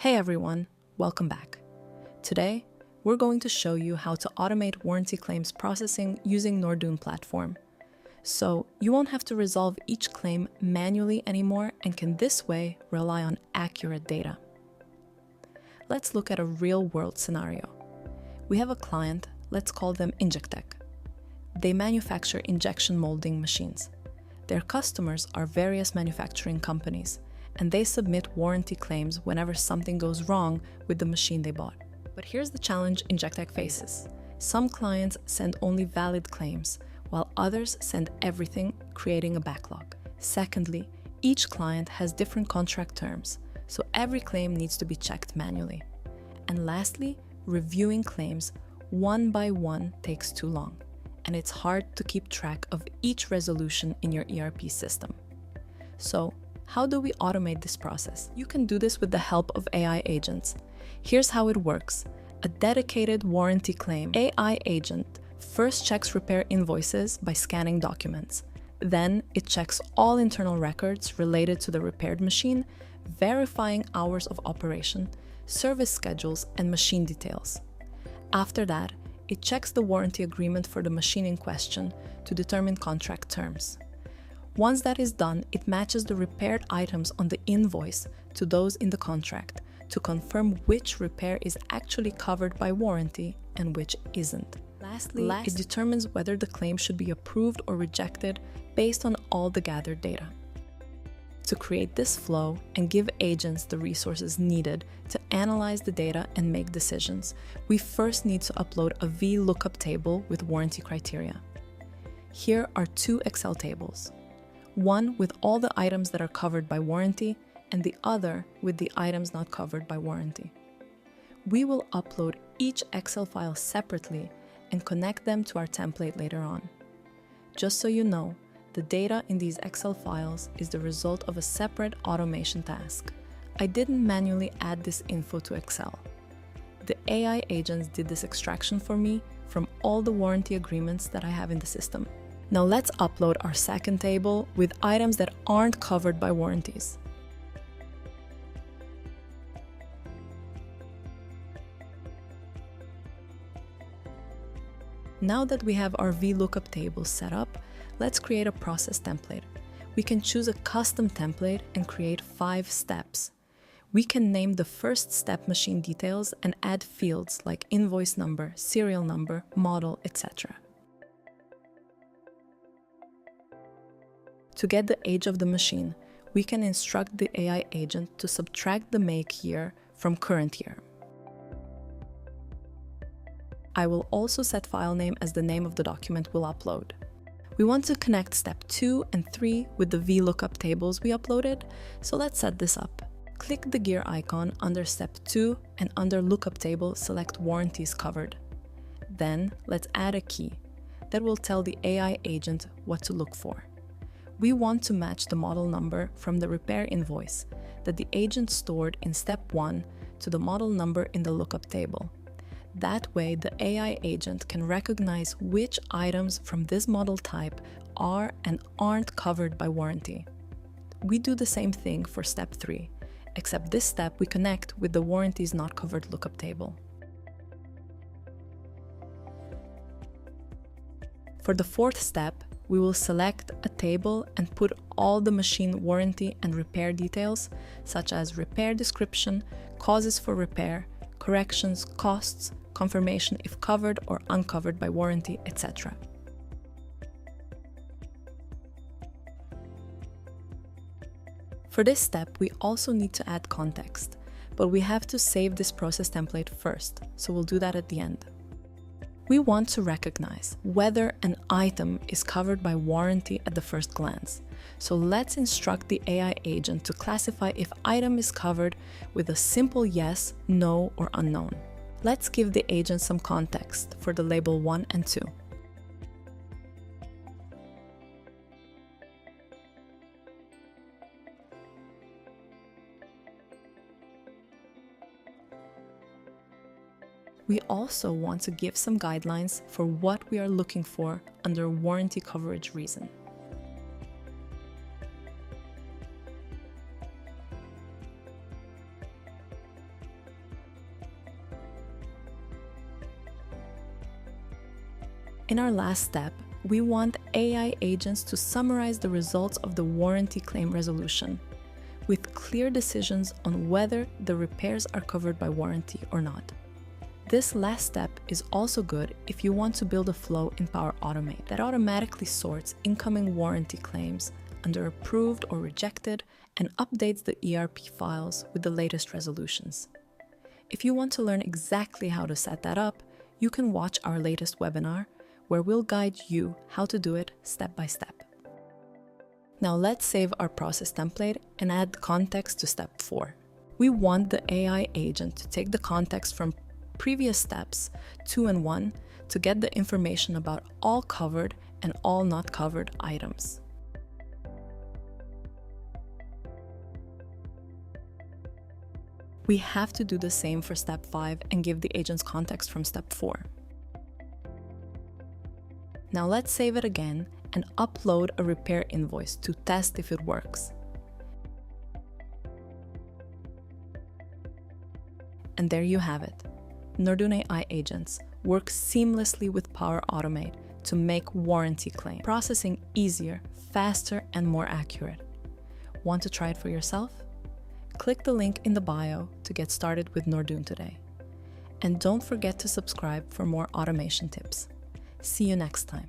Hey everyone, welcome back. Today, we're going to show you how to automate warranty claims processing using Nordoon platform. So you won't have to resolve each claim manually anymore and can this way rely on accurate data. Let's look at a real-world scenario. We have a client, let's call them Injectech. They manufacture injection molding machines. Their customers are various manufacturing companies, and they submit warranty claims whenever something goes wrong with the machine they bought. But here's the challenge Injectech faces. Some clients send only valid claims, while others send everything, creating a backlog. Secondly, each client has different contract terms, so every claim needs to be checked manually. And lastly, reviewing claims one by one takes too long, and it's hard to keep track of each resolution in your ERP system. So, how do we automate this process? You can do this with the help of AI agents. Here's how it works. A dedicated warranty claim AI agent first checks repair invoices by scanning documents. Then it checks all internal records related to the repaired machine, verifying hours of operation, service schedules, and machine details. After that, it checks the warranty agreement for the machine in question to determine contract terms. Once that is done, it matches the repaired items on the invoice to those in the contract to confirm which repair is actually covered by warranty and which isn't. Lastly, it determines whether the claim should be approved or rejected based on all the gathered data. To create this flow and give agents the resources needed to analyze the data and make decisions, we first need to upload a VLOOKUP table with warranty criteria. Here are two Excel tables. One with all the items that are covered by warranty, and the other with the items not covered by warranty. We will upload each Excel file separately and connect them to our template later on. Just so you know, the data in these Excel files is the result of a separate automation task. I didn't manually add this info to Excel. The AI agents did this extraction for me from all the warranty agreements that I have in the system. Now let's upload our second table with items that aren't covered by warranties. Now that we have our VLOOKUP table set up, let's create a process template. We can choose a custom template and create 5 steps. We can name the first step machine details and add fields like invoice number, serial number, model, etc. To get the age of the machine, we can instruct the AI agent to subtract the make year from current year. I will also set file name as the name of the document we'll upload. We want to connect step 2 and 3 with the VLOOKUP tables we uploaded, so let's set this up. Click the gear icon under step 2 and under lookup table select warranties covered. Then let's add a key that will tell the AI agent what to look for. We want to match the model number from the repair invoice that the agent stored in step 1 to the model number in the lookup table. That way, the AI agent can recognize which items from this model type are and aren't covered by warranty. We do the same thing for step 3, except this step we connect with the warranties not covered lookup table. For the 4th step, we will select a table and put all the machine warranty and repair details, such as repair description, causes for repair, corrections, costs, confirmation if covered or uncovered by warranty, etc. For this step, we also need to add context, but we have to save this process template first, so we'll do that at the end. We want to recognize whether an item is covered by warranty at the first glance. So let's instruct the AI agent to classify if item is covered with a simple yes, no, or unknown. Let's give the agent some context for the label 1 and 2. We also want to give some guidelines for what we are looking for under warranty coverage reason. In our last step, we want AI agents to summarize the results of the warranty claim resolution, with clear decisions on whether the repairs are covered by warranty or not. This last step is also good if you want to build a flow in Power Automate that automatically sorts incoming warranty claims under approved or rejected and updates the ERP files with the latest resolutions. If you want to learn exactly how to set that up, you can watch our latest webinar where we'll guide you how to do it step by step. Now let's save our process template and add context to step 4. We want the AI agent to take the context from previous steps 2 and 1 to get the information about all covered and all not covered items. We have to do the same for step 5 and give the agent's context from step 4. Now let's save it again and upload a repair invoice to test if it works. And there you have it. Nordoon AI agents work seamlessly with Power Automate to make warranty claim processing easier, faster, and more accurate. Want to try it for yourself? Click the link in the bio to get started with Nordoon today. And don't forget to subscribe for more automation tips. See you next time.